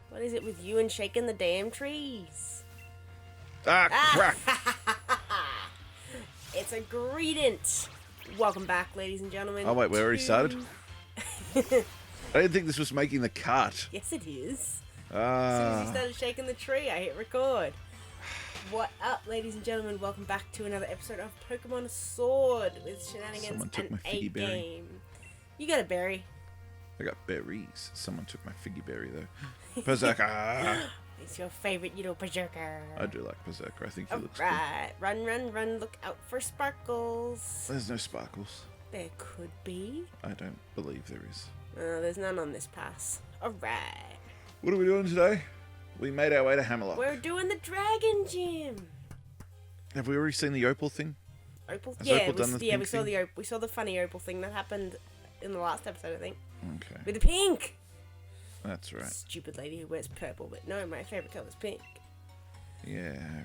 What is it with you and shaking the damn trees? Crap! It's a greedent. Welcome back, ladies and gentlemen. Oh, wait, we already started? I didn't think this was making the cut. Yes, it is. As soon as you Ah. started shaking the tree, I hit record. What up, ladies and gentlemen? Welcome back to another episode of Pokemon Sword with Shenanigans Someone took and my a figgy berry. game. You got a berry. I got berries. Someone took my figgy berry, though. Berserker! It's your favorite, you know, berserker. I do like Berserker. I think he looks Alright, run, run, run. Look out for sparkles. good. There's no sparkles. There could be. I don't believe there is. There's none on this pass. Alright. What are we doing today? We made our way to Hammerlock. We're doing the Dragon Gym. Have we already seen the Opal thing? Opal? Has Yeah, Opal done the pink we saw thing? we saw the funny Opal thing that happened in the last episode, I think. Okay, With the pink. that's right. Stupid lady who wears purple, but no, my favorite color is pink. Yeah, I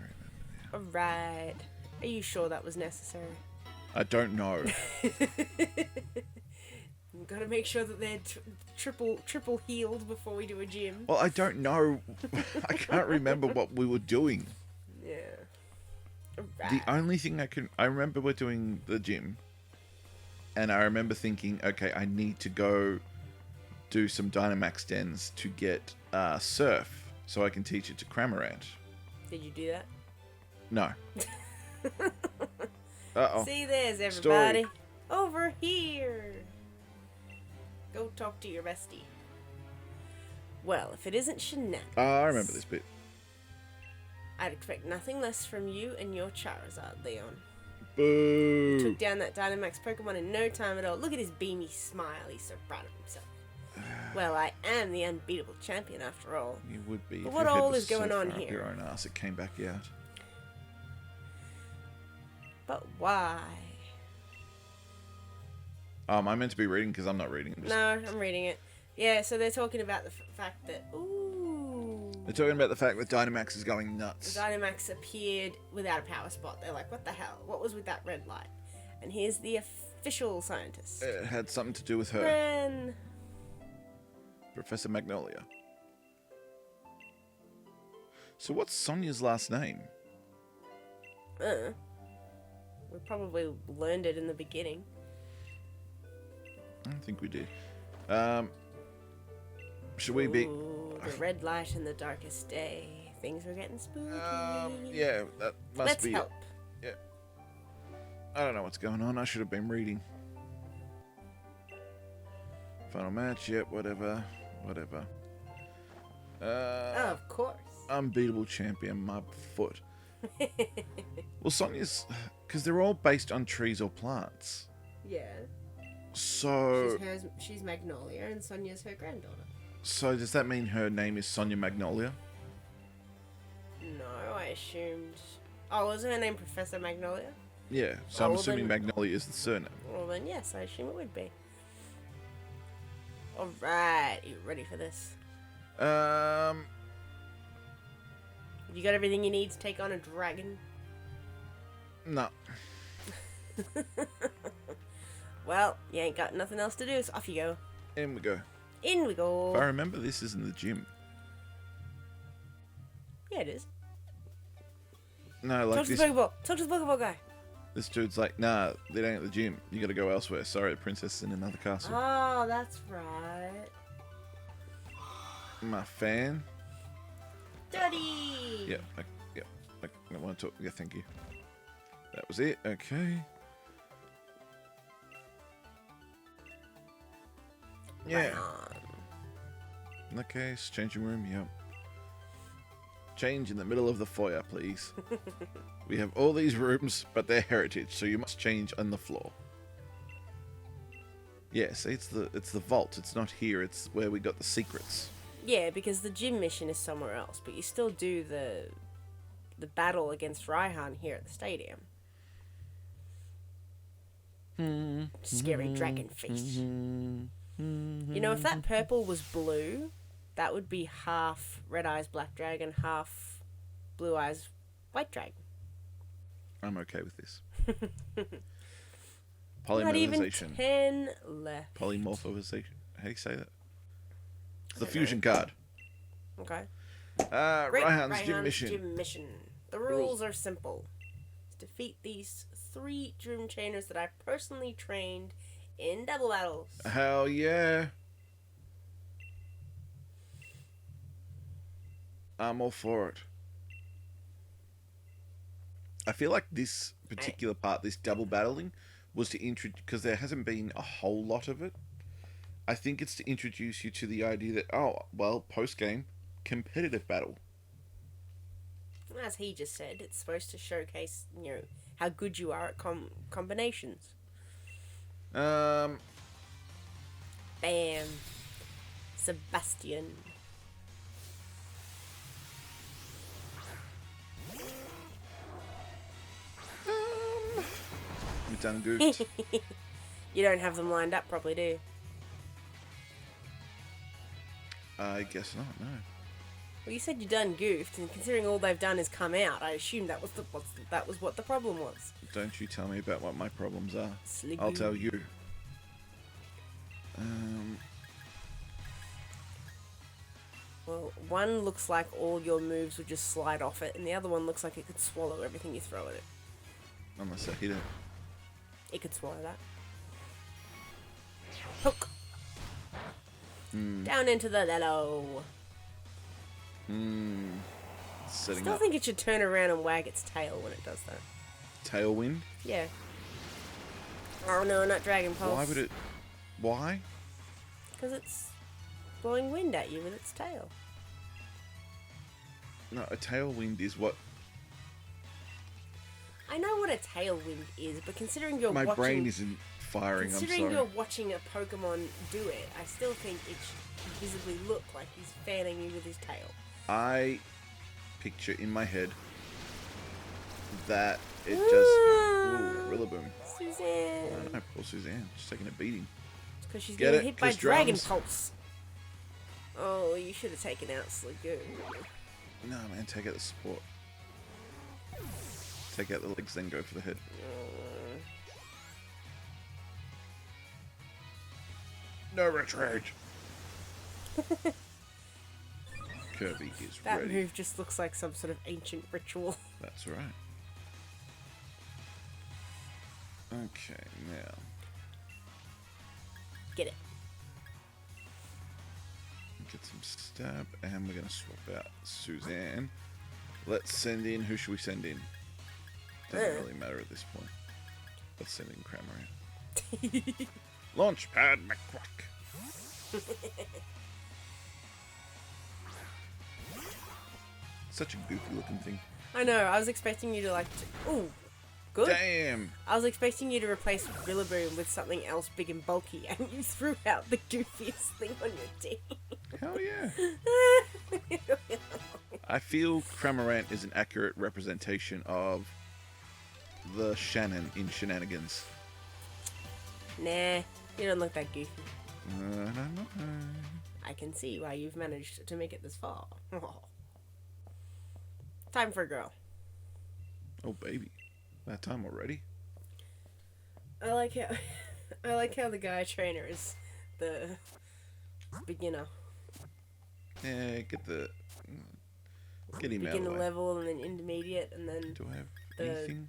remember. Alright. Are you sure that was necessary? I don't know. We've got to make sure that they're triple healed before we do a gym. Well, I don't know. I can't remember what we were doing. Yeah. The only thing I remember we're doing the gym, and I remember thinking, okay, I need to go do some Dynamax dens to get Surf, so I can teach it to Cramorant. Did you do that? No. Uh-oh. See, there's everybody. Story. Over here. Go talk to your bestie. Well, if it isn't Shenanigans, I remember this bit. I'd expect nothing less from you and your Charizard, Leon. Boo! Took down that Dynamax Pokémon in no time at all. Look at his beamy smile. He's so proud of himself. Well, I am the unbeatable champion after all. You would be. But if what your head all was is going so on far up here? Your own ass, it came back out. But why? I meant to be reading because I'm not reading. No, I'm reading it. Yeah, so they're talking about the fact that, ooh, They're talking about the fact that Dynamax is going the nuts. Dynamax appeared without a power spot. They're like, what the hell? What was with that red light? And here's the official scientist. It had something to do with her, Ren. Professor Magnolia. So what's Sonia's last name? We probably learned it in the beginning. I don't think we did. Should we be... Ooh, the red light in the darkest day. Things are getting spooky. Yeah, that must Let's be help. it. Yeah. I don't know what's going on. I should have been reading. Final match, yep, whatever. Of course. Unbeatable champion, my foot. Well, Sonia's... Because they're all based on trees or plants. Yeah. So... She's Magnolia and Sonia's her granddaughter. So does that mean her name is Sonia Magnolia? No, I assumed... Oh, wasn't her name Professor Magnolia? Yeah, so Oh, I'm well assuming then- Magnolia is the surname. Well then, yes, I assume it would be. Alright, you ready for this? You got everything you need to take on a dragon? No. Well, you ain't got nothing else to do, so off you go. In we go. In we If I go. remember, this is in the gym. Yeah, it is. No, like Talk to this. the Pokeball. Talk to the Pokeball guy. This dude's like, nah, they ain't at the gym. You gotta go elsewhere. Sorry, the princess is in another castle. Oh, that's right. My fan. Dirty! Yeah, I want to talk. Yeah, thank you. That was it. Okay. Yeah. Right on. In that case, changing room. Yep. Change in the middle of the foyer, please. We have all these rooms, but they're heritage, so you must change on the floor. Yes, it's the vault. It's not here. It's where we got the secrets. Yeah, because the gym mission is somewhere else, but you still do the battle against Raihan here at the stadium. Scary dragon face. You know, if that purple was blue, that would be half Red Eyes Black Dragon, half Blue Eyes White Dragon. I'm okay with this. Not even Polymerization. 10 left. Polymorphization. How do you say that? It's the fusion card. Okay. Great. Raihan's gym mission. The rules are simple. Defeat these 3 Dream Chainers that I personally trained in double battles. Hell yeah. I'm all for it. I feel like this particular part, this double battling, was to introduce, because there hasn't been a whole lot of it. I think it's to introduce you to the idea that, oh, well, post-game, competitive battle. As he just said, it's supposed to showcase, how good you are at combinations. Bam. Sebastian. You done goofed. You don't have them lined up properly, do you? I guess not, no. Well, you said you done goofed, and considering all they've done is come out, I assumed that was what the problem was. Don't you tell me about what my problems are. Sligoo. I'll tell you. Well, one looks like all your moves would just slide off it, and the other one looks like it could swallow everything you throw at it. Unless I hit it. It could swallow that. Hook! Down into the lello. Setting Still up. think it should turn around and wag its tail when it does that. Tailwind? Yeah. Oh no, not Dragon Pulse. Why would it... Why? Because it's blowing wind at you with its tail. No, a tailwind is what... I know what a tailwind is, but considering you're My watching... brain isn't firing, I'm sorry. Considering you're watching a Pokemon do it, I still think it should visibly look like he's fanning you with his tail. I picture in my head that it just... Ooh, Rillaboom. Suzanne! No, poor Suzanne. She's taking a beating. It's because she's Get getting it? hit by 'Cause Dragon drums. Pulse. Oh, you should have taken out Sligoo. No, man, take out the support. Take out the legs, then go for the head. No retreat! Kirby is That ready. move just looks like some sort of ancient ritual. That's right. Okay, now. Get it. Get some stab, and we're going to swap out Suzanne. Let's send in... Who should we send in? Doesn't really matter at this point. Let's send in Cramorant. Launchpad McQuack. Such a goofy looking thing. I know, I was expecting you to ooh, good. Damn! I was expecting you to replace Rillaboom with something else big and bulky, and you threw out the goofiest thing on your team. Hell yeah! I feel Cramorant is an accurate representation of the Shannon in Shananigans. Nah, you don't look that goofy. No. I can see why you've managed to make it this far. Time for a girl. Oh baby, that time already? I like how the guy trainer is the beginner. Yeah, get him out of Beginner the way. level and then intermediate and then Do I have anything?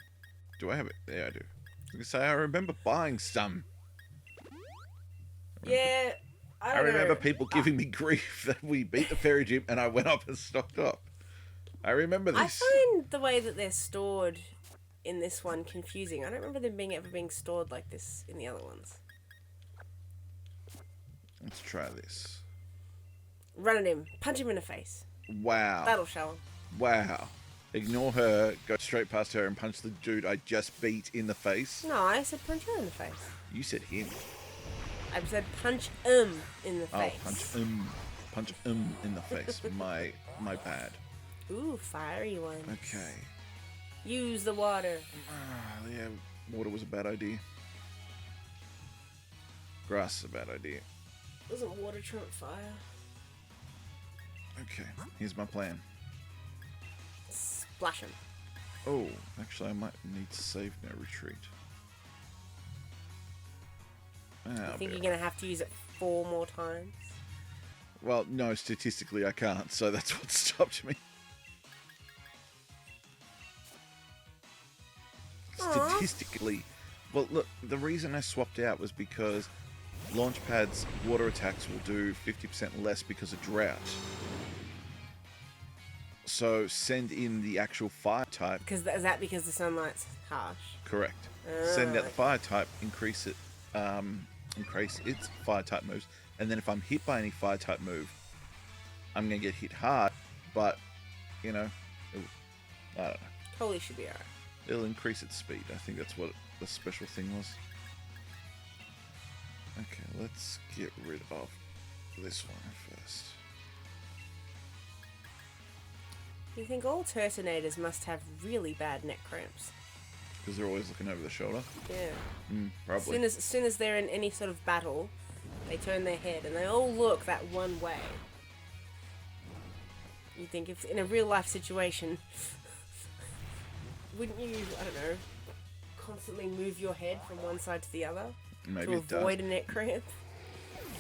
Do I have it? Yeah, I do. I was gonna say I remember buying some. yeah. I remember people giving me grief that we beat the fairy gym and I went up and stocked up. I remember this. I find the way that they're stored in this one confusing. I don't remember them ever being stored like this in the other ones. Let's try this. Run at him. Punch him in the face. Wow. That'll show him. Wow. Ignore her, go straight past her and punch the dude I just beat in the face. No, I said punch her in the face. You said him. I said punch him in the Oh, face. punch in the face. My bad. Ooh, fiery one. Okay. Use the water. Yeah, water was a bad idea. Grass is a bad idea. Doesn't water trump fire? Okay, here's my plan. Splash him. Oh, actually I might need to save no retreat. You think you're gonna have to use it 4 more times? Well, no, statistically I can't, so that's what stopped me. Aw. Statistically. Well, look, the reason I swapped out was because Launchpad's water attacks will do 50% less because of drought. So send in the actual fire type. Is that because the sunlight's harsh? Correct. Send out the fire type, increase its fire type moves, and then if I'm hit by any fire type move, I'm gonna get hit hard. But you know, I don't know. Totally should be alright. It'll increase its speed. I think that's what the special thing was. Okay, let's get rid of this one first. You think all Turtonators must have really bad neck cramps? Because they're always looking over the shoulder? Yeah. Probably. As soon as they're in any sort of battle, they turn their head and they all look that one way. You think if in a real life situation, wouldn't you, I don't know, constantly move your head from one side to the other? Maybe to avoid a neck cramp?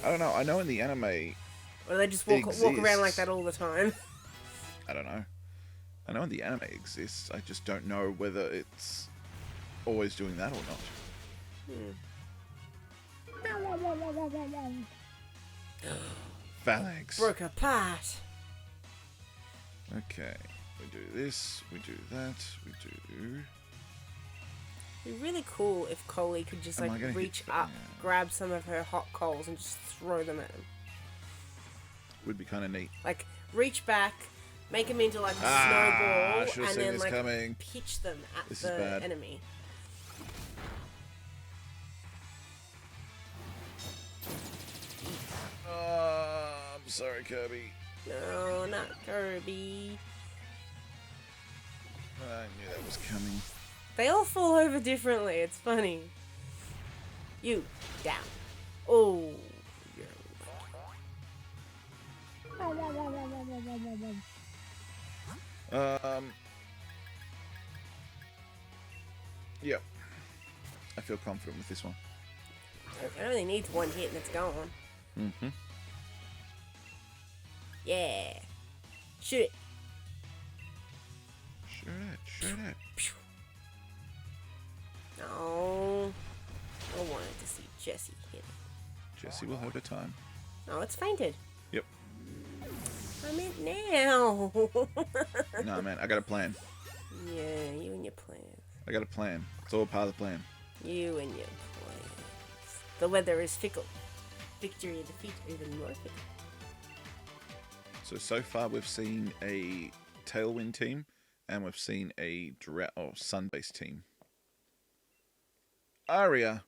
I don't know. I know in the anime... Or they just walk around like that all the time? I don't know. I know in the anime exists. I just don't know whether it's always doing that or not. Phalanx. Broke apart. Okay. We do this. We do that. We do... It'd be really cool if Coley could just reach up, grab some of her hot coals and just throw them at him. Would be kind of neat. Like, reach back, make them into like a snowball, and then like coming. pitch them at This the enemy. I'm sorry, Kirby. No, not Kirby. I knew that was coming. They all fall over differently. It's funny. You down. Oh. Yep. I feel confident with this one. It only needs one hit and it's gone. Mm-hmm. Yeah. Shoot it. Shoot it. No. I wanted to see Jessie hit it. Jessie will have her time. Oh, it's fainted. Yep. I meant now. Nah, man, I got a plan. Yeah, you and your plans. I got a plan. It's all part of the plan. You and your plans. The weather is fickle. Victory and defeat are even more fickle. So far we've seen a Tailwind team, and we've seen a Sun-based team. Aria.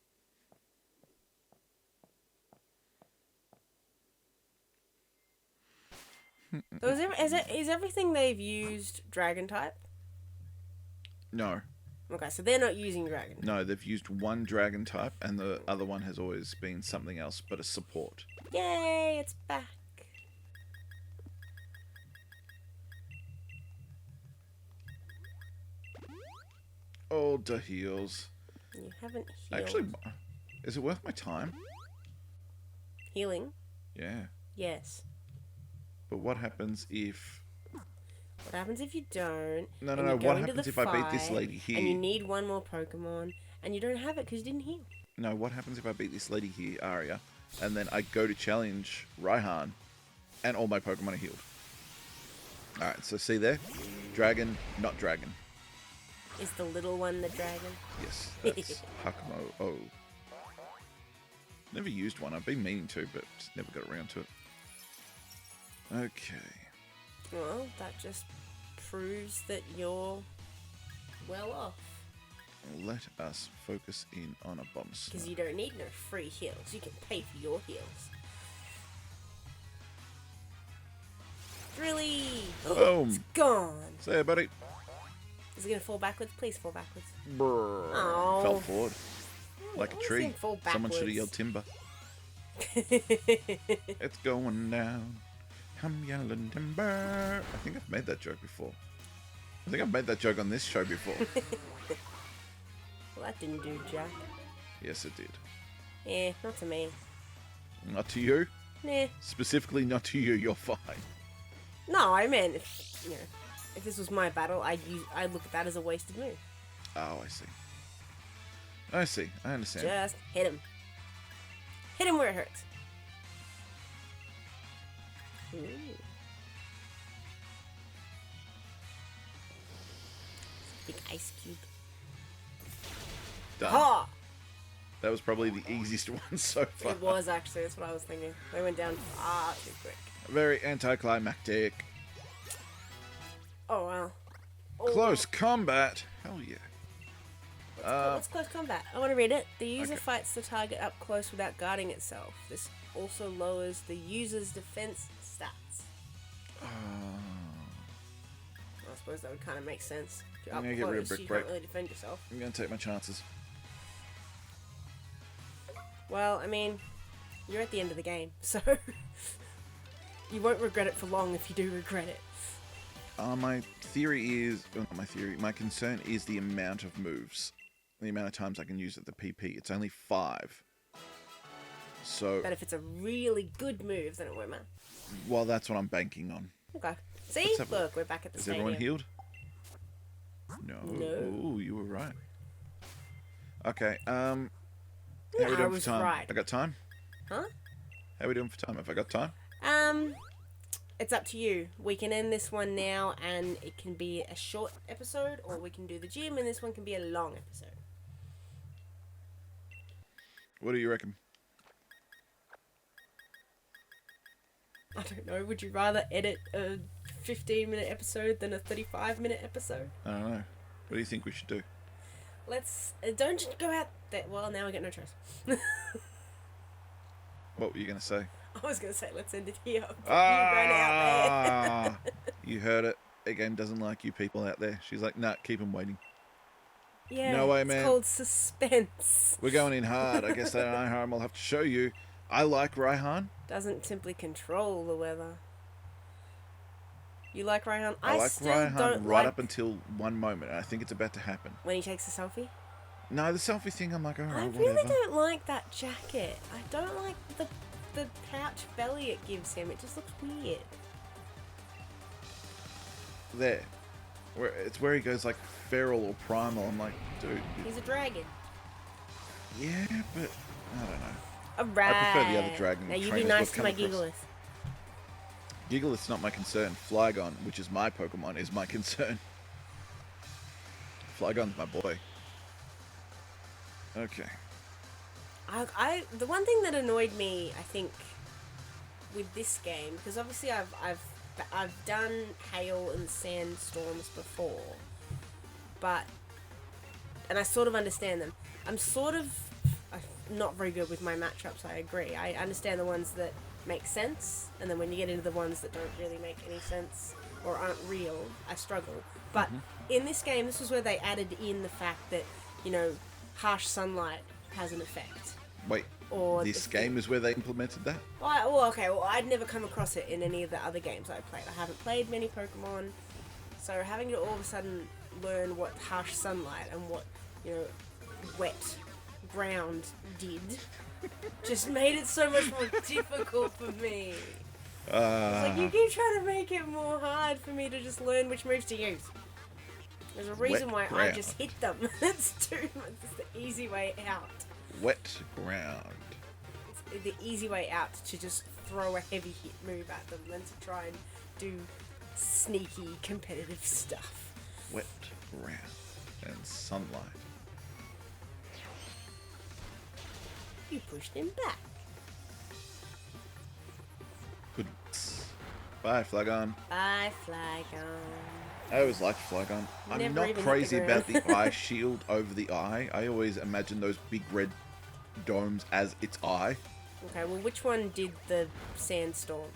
So is everything they've used Dragon type? No. Okay, so they're not using Dragon. No, they've used one Dragon type, and the other one has always been something else, but a support. Yay, it's back. Oh, the heals. You haven't healed. Actually, is it worth my time? Healing? Yeah. Yes. But what happens if... What happens if you don't? No. What happens if I beat this lady here? And you need one more Pokemon, and you don't have it because you didn't heal. No, what happens if I beat this lady here, Aria, and then I go to challenge Raihan, and all my Pokemon are healed? Alright, so see there? Dragon, not dragon. Is the little one the dragon? Yes, that's Hakumo. Oh. Never used one. I've been meaning to, but just never got around to it. Okay. Well, that just proves that you're well off. Let us focus in on a bomb. Because you don't need no free heals. You can pay for your heals. Really? Boom. It's gone. See ya, buddy. Is it going to fall backwards? Please fall backwards. Brrr. Oh. Fell forward. Like a tree. Someone should have yelled timber. It's going down. I'm yelling timber. I think I've made that joke before. I think I've made that joke on this show before. Well, that didn't do jack. Yes, it did. Yeah, not to me. Not to you? Nah. Specifically not to you, you're fine. No, I meant if this was my battle, I'd look at that as a wasted move. Oh, I see. I see. I understand. Just hit him. Hit him where it hurts. Ooh. Big ice cube. Done. Ha! That was probably the easiest one so far. It was actually. That's what I was thinking. They went down far too quick. Very anticlimactic. Oh wow. Oh, Close combat. Hell yeah. What's close combat? I want to read it. The user Okay. fights the target up close without guarding itself. This also lowers the user's defense stats. I suppose that would kind of make sense. If you're I'm up gonna get rid of close, Brick you Break. can't really defend yourself. I'm gonna take my chances. Well, I mean, you're at the end of the game, so you won't regret it for long if you do regret it. My theory is, my concern is the amount of moves. The amount of times I can use it, the PP. It's only 5. So, But if it's a really good move, then it won't matter. well, that's what I'm banking on. Okay. See? Let's have a Look, we're back at the Is stadium. everyone healed? No. No. Ooh, you were right. Okay, how are Yeah, we I doing was for time? right. I got time? Huh? How are we doing for time? Have I got time? It's up to you. We can end this one now, and it can be a short episode, or we can do the gym, and this one can be a long episode. What do you reckon? I don't know. Would you rather edit a 15-minute episode than a 35-minute episode? I don't know. What do you think we should do? Let's... don't just go out there. Well, now we get no choice. What were you going to say? I was going to say, let's end it here. But you ran out there. You heard it. A game doesn't like you people out there. She's like, nah, keep them waiting. Yeah, No way, it's man. called suspense. We're going in hard. I guess that Raihan will have to show you. I like Raihan. Doesn't simply control the weather. You like Raihan? I like still Raihan don't right like up until one moment. And I think it's about to happen. when he takes a selfie. No, the selfie thing, I'm like, I alright, really whatever. don't like that jacket. I don't like the pouch belly it gives him. It just looks weird. There. It's where he goes like feral or primal. I'm like, dude. He's a dragon. Yeah, but I don't know. Alright. I prefer the other dragon Now you be trainers nice we've to come my across. Gigalith. Gigalith's not my concern. Flygon, which is my Pokemon, is my concern. Flygon's my boy. Okay. The one thing that annoyed me, I think, with this game, because obviously I've done hail and sandstorms before, and I sort of understand them. I'm not very good with my matchups. I agree. I understand the ones that make sense, and then when you get into the ones that don't really make any sense or aren't real, I struggle. But in this game, this was where they added in the fact that harsh sunlight has an effect. Wait, Or this game is where they implemented that? Well, I'd never come across it in any of the other games I played. I haven't played many Pokemon, so having to all of a sudden learn what harsh sunlight and what, wet ground did just made it so much more difficult for me. It's like, you keep trying to make it more hard for me to just learn which moves to use. There's a reason why I ground. just hit them. It's too much. It's the easy way out. Wet ground. It's the easy way out to just throw a heavy hit move at them than to try and do sneaky competitive stuff. Wet ground. And sunlight. You pushed him back. Good. Bye, Flygon. Bye, Flygon. I always liked Flygon. I'm Never not even hit crazy the about the ground. eye shield over the eye. I always imagine those big red domes as its eye. Okay, well, which one did the sandstorm?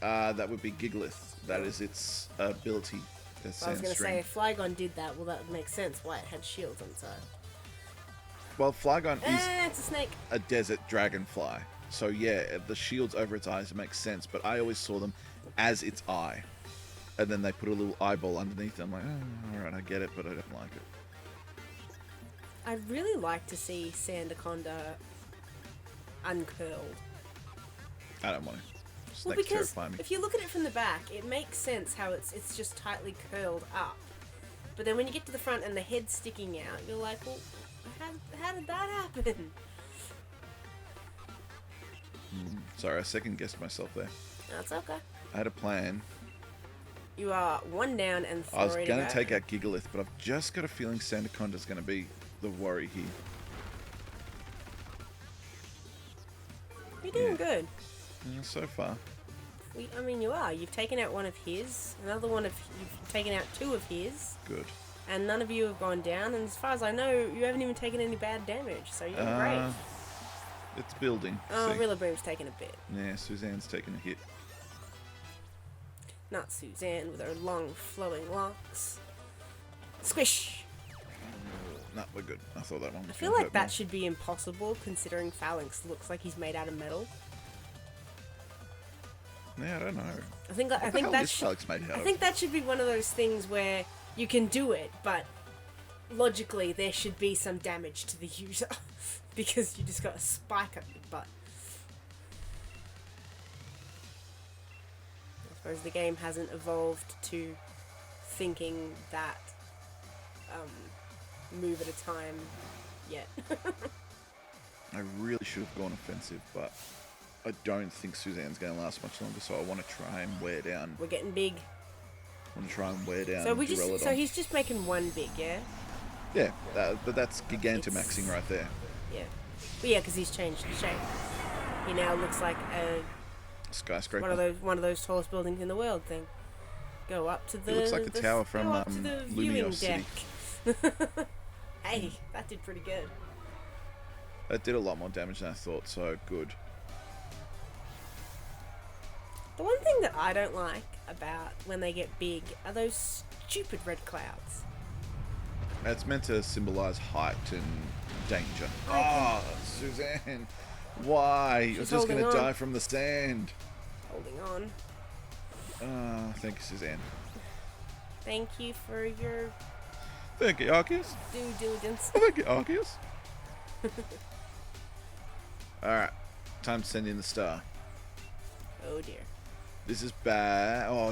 That would be Gigalith. That is its ability. I was going to say, if Flygon did that, well, that would make sense why it had shields on the side. Well, Flygon is It's a snake. a desert dragonfly. So yeah, the shields over its eyes makes sense, but I always saw them as its eye. And then they put a little eyeball underneath. I'm like, oh, alright, I get it, but I don't like it. I'd really like to see Sandaconda uncurled. I don't want to. Well, Snakes because terrify me. if you look at it from the back, it makes sense how it's just tightly curled up. But then when you get to the front and the head's sticking out, you're like, well, how did that happen? Sorry, I second guessed myself there. That's okay. I had a plan. You are 1 down and 3 I was to going go. to take out Gigalith, but I've just got a feeling Sandaconda's going to be the worry here. You're doing good. Yeah, so far. I mean, you are. You've taken out one of his. You've taken out 2 of his. Good. And none of you have gone down. And as far as I know, you haven't even taken any bad damage. So you're great. It's building. Oh, See. Rillaboom's taken a bit. Yeah, Suzanne's taken a hit. Not Suzanne with her long flowing locks. Squish! No, we're good. I thought that one was I feel gonna like hurt that more. should be impossible considering Phalanx looks like he's made out of metal. Yeah, I don't know. I think What the hell is Phalanx made out I of? think that should be one of those things where you can do it, but logically there should be some damage to the user because you just got a spike up your butt. I suppose the game hasn't evolved to thinking that move at a time yet. I really should have gone offensive, but I don't think Suzanne's going to last much longer, so I want to try and wear down. We're getting big. I want to try and wear down. So he's just making 1 big, yeah? Yeah, but that's Gigantamaxing right there. Yeah. But yeah, because he's changed the shape. He now looks like a Skyscraper. one of those tallest buildings in the world thing. Go up to the. It looks like the tower from go up to the viewing Lumios City. deck. Hey, that did pretty good. That did a lot more damage than I thought, so good. The one thing that I don't like about when they get big are those stupid red clouds. It's meant to symbolize height and danger. Oh, Suzanne. Why? You're just going to die from the sand. Holding on. Thank you, Suzanne. Thank you for your Thank you, Arceus. due diligence. Thank you, Arceus. Alright. Time to send in the star. Oh dear. This is bad. Oh,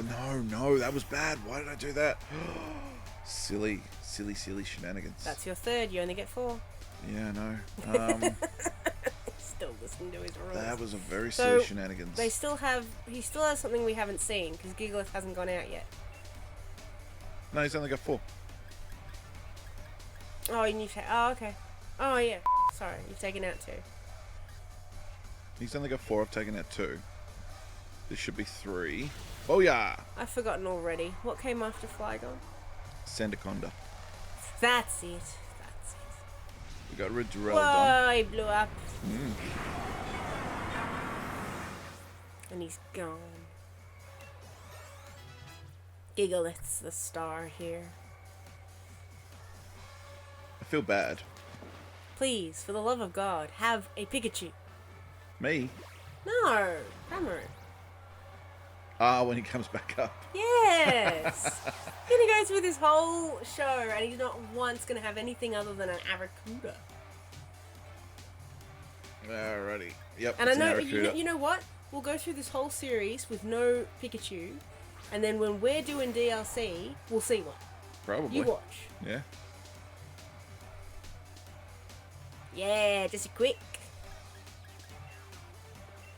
no. That was bad. Why did I do that? Silly shenanigans. That's your 3rd. You only get 4. Yeah, I know. Still listening to his rules. That was a very So, silly shenanigans. He still has something we haven't seen because Gigalith hasn't gone out yet. No, he's only got 4. Oh, and you've okay. Oh yeah. Sorry, you've taken out 2. He's only got 4. I've taken out 2. This should be 3. Booyah! I've forgotten already. What came after Flygon? Sandaconda. That's it. We got Redrell Whoa, done. he blew up. And he's gone. Gigalith's the star here. I feel bad. Please, for the love of God, have a Pikachu. Me? No, Hammer. Ah, when he comes back up. Yes. He's gonna go through this whole show and he's not once gonna have anything other than an Arrokuda. Alrighty. Yep. And I it's an know, Arrokuda. you know what? We'll go through this whole series with no Pikachu, and then when we're doing DLC, we'll see one. Probably. You watch. Yeah. Yeah, just a quick.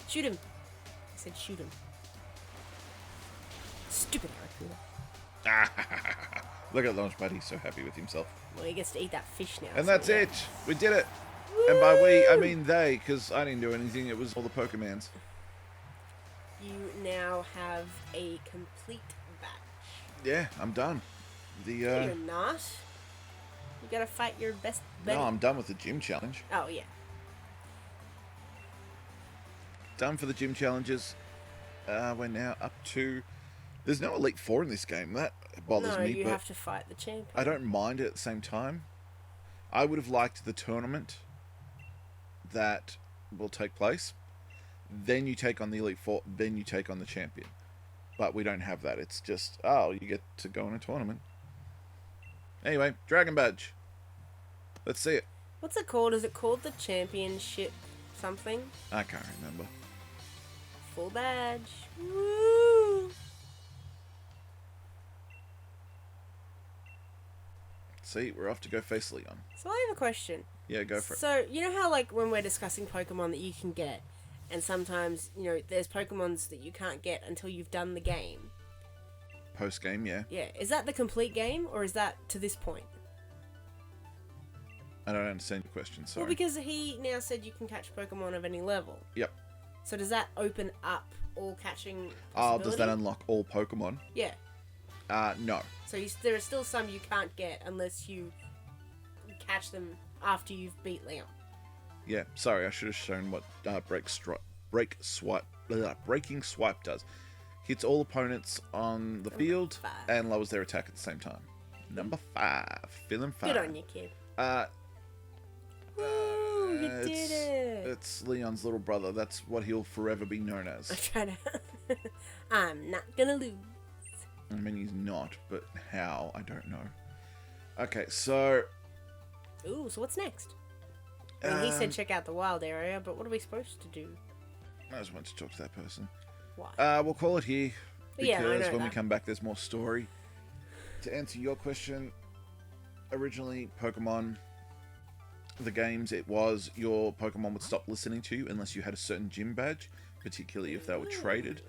Shoot him. I said shoot him. Stupid Arrokuda. Look at Launchpad, he's so happy with himself. Well, he gets to eat that fish now. And so that's yeah. it. We did it. And by we, I mean they, because I didn't do anything. It was all the Pokemans. You now have a complete batch. Yeah, I'm done. No, you're not. You gotta fight your best buddy. No, I'm done with the gym challenge. Oh, yeah. Done for the gym challenges. We're now up to... There's no Elite Four in this game. That bothers No, me. you but have to fight the champion. I don't mind it at the same time. I would have liked the tournament that will take place. Then you take on the Elite Four. Then you take on the champion. But we don't have that. It's just, oh, you get to go in a tournament. Anyway, Dragon Badge. Let's see it. What's it called? Is it called the championship something? I can't remember. Full badge. Woo! See, we're off to go face Leon. So I have a question. Yeah, go for it. So, you know how, like, when we're discussing Pokemon that you can get, and sometimes, you know, there's Pokemons that you can't get until you've done the game? Post-game, yeah. Yeah. Is that the complete game, or is that to this point? I don't understand your question, sorry. Well, because he now said you can catch Pokemon of any level. Yep. So does that open up all catching Oh, possibility? does that unlock all Pokemon? Yeah. No. So there are still some you can't get unless you catch them after you've beat Leon. Yeah, sorry, I should have shown what Breaking Swipe does. Hits all opponents on the field 5. and lowers their attack at the same time. Number 5. Feeling fine. Good on you, kid. Woo, you did it. It's Leon's little brother. That's what he'll forever be known as. I'm trying to... I'm not gonna lose. I mean, he's not, but how? I don't know. Okay, so... Ooh, so what's next? I mean, he said check out the wild area, but what are we supposed to do? I just want to talk to that person. Why? We'll call it here, because Yeah, I know when we that. come back, there's more story. To answer your question, originally, Pokemon, the games, it was your Pokemon would stop listening to you unless you had a certain gym badge, particularly if they were traded.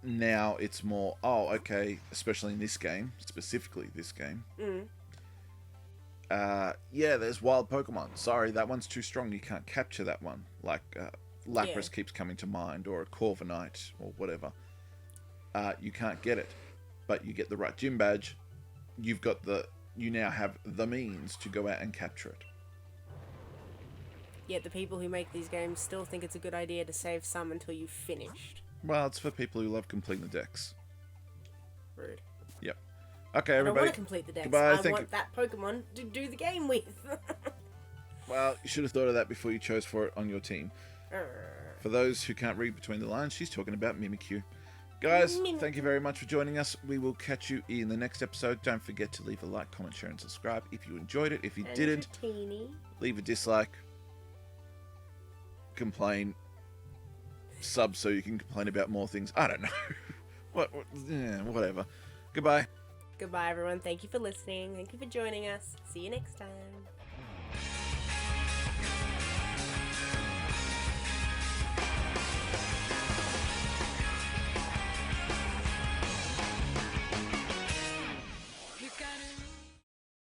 Now it's more, oh, okay, especially in this game, specifically this game. Yeah, there's wild Pokemon. Sorry, that one's too strong. You can't capture that one. Like, Lapras keeps coming to mind, or a Corviknight, or whatever. You can't get it. But you get the right gym badge. You now have the means to go out and capture it. Yet the people who make these games still think it's a good idea to save some until you've finished. Well, it's for people who love completing the decks. Rude. Yep. Okay, I don't everybody. want to complete the decks. Goodbye, I thank want that Pokemon to do the game with. Well, you should have thought of that before you chose for it on your team. For those who can't read between the lines, she's talking about Mimikyu. Guys, thank you very much for joining us. We will catch you in the next episode. Don't forget to leave a like, comment, share, and subscribe if you enjoyed it. If you didn't, leave a dislike. Complain. Sub so you can complain about more things. I don't know. Whatever. Goodbye. Goodbye, everyone. Thank you for listening. Thank you for joining us. See you next time.